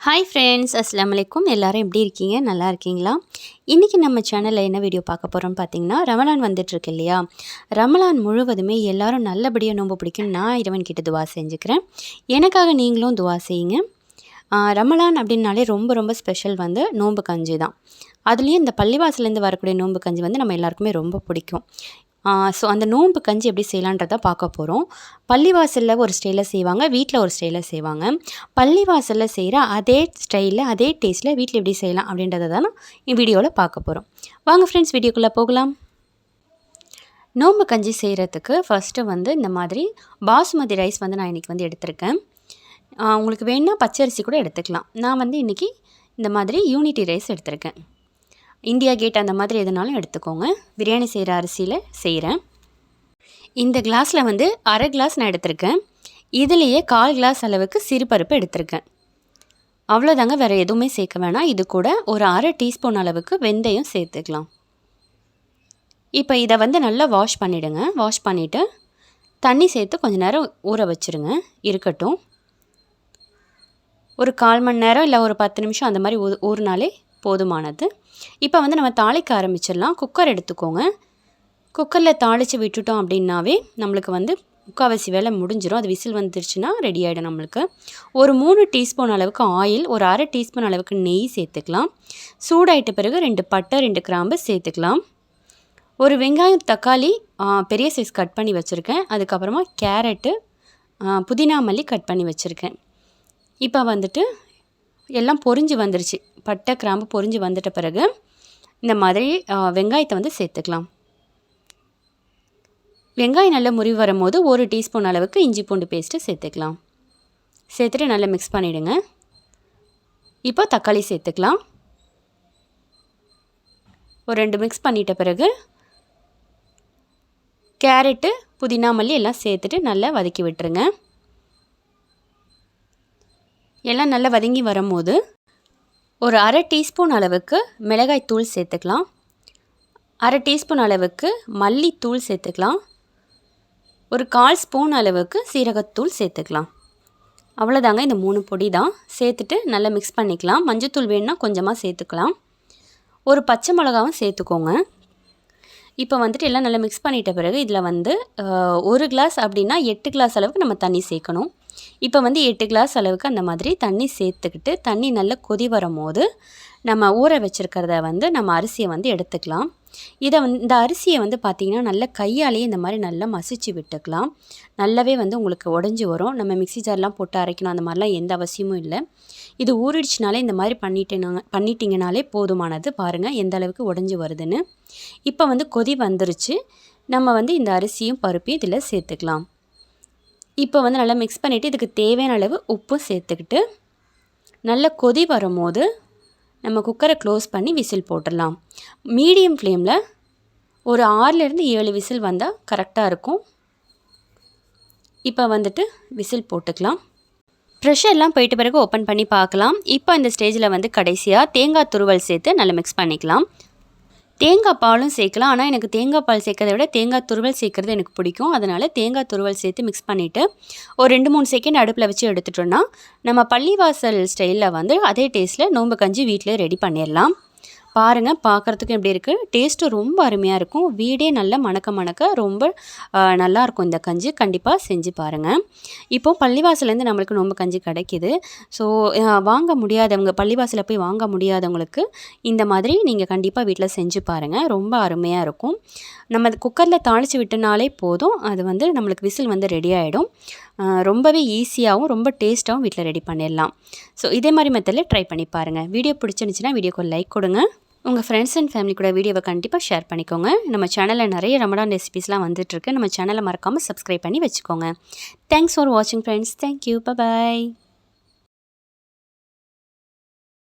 Hi friends, அஸ்ஸலாமு அலைக்கும். எல்லோரும் எப்படி இருக்கீங்க? நல்லா இருக்கீங்களா? இன்றைக்கி நம்ம சேனலில் என்ன வீடியோ பார்க்க போகிறோம்னு பார்த்தீங்கன்னா, ரமலான் வந்துட்டுருக்கு இல்லையா? ரமலான் முழுவதுமே எல்லோரும் நல்லபடியாக நோன்பு பிடிக்கும் நான் இறைவன்கிட்ட துவா செஞ்சுக்கிறேன். எனக்காக நீங்களும் துவா செய்யுங்க. ரமலான் அப்படின்னாலே ரொம்ப ரொம்ப ஸ்பெஷல் வந்து நோன்பு கஞ்சி தான். அதுலேயும் இந்த பள்ளிவாசலேருந்து வரக்கூடிய நோன்பு கஞ்சி வந்து நம்ம எல்லாருக்குமே ரொம்ப பிடிக்கும். ஸோ அந்த நோன்பு கஞ்சி எப்படி செய்யலான்றத பார்க்க போகிறோம். பள்ளிவாசலில் ஒரு ஸ்டைலில் செய்வாங்க, வீட்டில் ஒரு ஸ்டைலில் செய்வாங்க. பள்ளிவாசலில் செய்கிற அதே ஸ்டைலில் அதே டேஸ்ட்டில் வீட்டில் எப்படி செய்யலாம் அப்படின்றத தான் இந்த வீடியோவில் பார்க்க போகிறோம். வாங்க ஃப்ரெண்ட்ஸ், வீடியோக்குள்ளே போகலாம். நோன்பு கஞ்சி செய்கிறதுக்கு ஃபஸ்ட்டு வந்து இந்த மாதிரி பாசுமதி ரைஸ் வந்து நான் இன்றைக்கி வந்து எடுத்திருக்கேன். உங்களுக்கு வேணுன்னா பச்சரிசி கூட எடுத்துக்கலாம். நான் வந்து இன்றைக்கி இந்த மாதிரி யூனிட்டி ரைஸ் எடுத்திருக்கேன். இந்தியா கேட் அந்த மாதிரி எதுனாலும் எடுத்துக்கோங்க. பிரியாணி செய்கிற அரிசியில் செய்கிறேன். இந்த கிளாஸில் வந்து அரை கிளாஸ் நான் எடுத்திருக்கேன். இதுலேயே 1/4 கிளாஸ் அளவுக்கு சிறுபருப்பு எடுத்திருக்கேன். அவ்வளோதாங்க, வேறு எதுவுமே சேர்க்க வேணாம். இது கூட ஒரு அரை டீஸ்பூன் அளவுக்கு வெந்தயம் சேர்த்துக்கலாம். இப்போ இதை வந்து நல்லா வாஷ் பண்ணிவிடுங்க. வாஷ் பண்ணிவிட்டு தண்ணி சேர்த்து கொஞ்சம் நேரம் ஊற வச்சுருங்க, இருக்கட்டும். ஒரு 1/4 மணி நேரம் இல்லை ஒரு 10 நிமிஷம் அந்த மாதிரி ஊறினாலே போதுமானது. இப்போ வந்து நம்ம தாளிக்க ஆரம்பிச்சிடலாம். குக்கர் எடுத்துக்கோங்க. குக்கரில் தாளித்து விட்டுட்டோம் அப்படின்னாவே நம்மளுக்கு வந்து முக்கால்வாசி வேலை முடிஞ்சிடும். அது விசில் வந்துருச்சுன்னா ரெடி ஆகிடும் நம்மளுக்கு. ஒரு 3 டீஸ்பூன் அளவுக்கு ஆயில், ஒரு அரை டீஸ்பூன் அளவுக்கு நெய் சேர்த்துக்கலாம். சூடாயிட்ட பிறகு 2 பட்டை 2 கிராம்பு சேர்த்துக்கலாம். ஒரு வெங்காயம் தக்காளி பெரிய சைஸ் கட் பண்ணி வச்சுருக்கேன். அதுக்கப்புறமா கேரட்டு, புதினா மல்லி கட் பண்ணி வச்சுருக்கேன். இப்போ வந்துட்டு எல்லாம் பொரிஞ்சு வந்துருச்சு. பட்டை கிராம்பு பொரிஞ்சு வந்துட்ட பிறகு இந்த மாதிரி வெங்காயத்தை வந்து சேர்த்துக்கலாம். வெங்காயம் நல்லா முறிவு வரும்போது 1 டீஸ்பூன் அளவுக்கு இஞ்சி பூண்டு பேஸ்ட்டு சேர்த்துக்கலாம். சேர்த்துட்டு நல்லா மிக்ஸ் பண்ணிவிடுங்க. இப்போ தக்காளி சேர்த்துக்கலாம். ஒரு 2 மிக்ஸ் பண்ணிட்ட பிறகு கேரட்டு, புதினா மல்லி எல்லாம் சேர்த்துட்டு நல்லா வதக்கி விட்டுருங்க. எல்லாம் நல்லா வதங்கி வரும்போது ஒரு அரை டீஸ்பூன் அளவுக்கு மிளகாய் தூள் சேர்த்துக்கலாம். அரை டீஸ்பூன் அளவுக்கு மல்லித்தூள் சேர்த்துக்கலாம். ஒரு 1/4 ஸ்பூன் அளவுக்கு சீரகத்தூள் சேர்த்துக்கலாம். அவ்வளோதாங்க, இந்த 3 பொடி தான். சேர்த்துட்டு நல்லா மிக்ஸ் பண்ணிக்கலாம். மஞ்சத்தூள் வேணுன்னா கொஞ்சமாக சேர்த்துக்கலாம். ஒரு பச்சை மிளகாவும் சேர்த்துக்கோங்க. இப்போ வந்துட்டு எல்லாம் நல்லா மிக்ஸ் பண்ணிட்ட பிறகு இதில் வந்து 1 கிளாஸ் அப்படின்னா 8 கிளாஸ் அளவுக்கு நம்ம தண்ணி சேர்க்கணும். இப்போ வந்து 8 கிளாஸ் அளவுக்கு அந்த மாதிரி தண்ணி சேர்த்துக்கிட்டு தண்ணி நல்லா கொதி வரும்போது நம்ம ஊற வச்சுருக்கிறத வந்து நம்ம அரிசியை வந்து எடுத்துக்கலாம். இந்த அரிசியை வந்து பார்த்திங்கன்னா நல்லா கையாலேயே இந்த மாதிரி நல்லா மசிச்சு விட்டுக்கலாம். நல்லாவே வந்து உங்களுக்கு உடஞ்சி வரும். நம்ம மிக்ஸி ஜார்லாம் போட்டு அரைக்கணும் அந்த மாதிரிலாம் எந்த அவசியமும் இல்லை. இது ஊறிடுச்சுனாலே இந்த மாதிரி பண்ணிட்டீங்கனாலே போதுமானது. பாருங்கள் எந்த அளவுக்கு உடஞ்சி வருதுன்னு. இப்போ வந்து கொதி வந்துருச்சு. நம்ம வந்து இந்த அரிசியும் பருப்பையும் இதில் சேர்த்துக்கலாம். இப்போ வந்து நல்லா மிக்ஸ் பண்ணிவிட்டு இதுக்கு தேவையான அளவு உப்பு சேர்த்துக்கிட்டு நல்லா கொதி வரும்போது நம்ம குக்கரை க்ளோஸ் பண்ணி விசில் போட்டுடலாம். மீடியம் ஃப்ளேமில் ஒரு 6லேருந்து 7 விசில் வந்தால் கரெக்டாக இருக்கும். இப்போ வந்துட்டு விசில் போட்டுக்கலாம். ப்ரெஷர்லாம் போயிட்ட பிறகு ஓப்பன் பண்ணி பார்க்கலாம். இப்போ இந்த ஸ்டேஜில் வந்து கடைசியாக தேங்காய் துருவல் சேர்த்து நல்லா மிக்ஸ் பண்ணிக்கலாம். தேங்காய் பாலும் சேர்க்கலாம். ஆனால் எனக்கு தேங்காய் பால் சேர்க்கறதை விட தேங்காய் துருவல் சேர்க்குறது எனக்கு பிடிக்கும். அதனால் தேங்காய் துருவல் சேர்த்து மிக்ஸ் பண்ணிவிட்டு ஒரு 2-3 செகண்ட் அடுப்பில் வச்சு எடுத்துட்டோன்னா நம்ம பள்ளிவாசல் ஸ்டைலில் வந்து அதே டேஸ்ட்டில் நோன்பு கஞ்சி வீட்டிலே ரெடி பண்ணிடலாம். பாருங்கள், பார்க்குறதுக்கும் எப்படி இருக்குது, டேஸ்ட்டும் ரொம்ப அருமையாக இருக்கும். வீடே நல்லா மணக்க ரொம்ப நல்லாயிருக்கும் இந்த கஞ்சி. கண்டிப்பாக செஞ்சு பாருங்கள். இப்போது பள்ளிவாசலேருந்து நம்மளுக்கு நோன்பு கஞ்சி கிடைக்கிது. ஸோ வாங்க முடியாதவங்க, பள்ளிவாசலில் போய் வாங்க முடியாதவங்களுக்கு இந்த மாதிரி நீங்கள் கண்டிப்பாக வீட்டில் செஞ்சு பாருங்கள். ரொம்ப அருமையாக இருக்கும். நம்ம குக்கரில் தாளித்து விட்டனாலே போதும், அது வந்து நம்மளுக்கு விசில் வந்து ரெடி ஆகிடும். ரொம்பவே ஈஸியாகவும் ரொம்ப டேஸ்ட்டாகவும் வீட்டில் ரெடி பண்ணிடலாம். ஸோ இதே மாதிரி மெத்தடில் ட்ரை பண்ணி பாருங்கள். வீடியோ பிடிச்சிருந்துச்சின்னா வீடியோக்கு லைக் கொடுங்க. உங்கள் ஃப்ரெண்ட்ஸ் அண்ட் ஃபேமிலி கூட வீடியோவை கண்டிப்பாக ஷேர் பண்ணிக்கோங்க. நம்ம சேனலில் நிறைய ரமலான் ரெசிபீஸ்லாம் வந்துட்டுருக்கு. நம்ம சேனலை மறக்காமல் சப்ஸ்கிரைப் பண்ணி வச்சுக்கோங்க. தேங்க்ஸ் ஃபார் வாட்சிங் ஃப்ரெண்ட்ஸ். தேங்க்யூ. பை.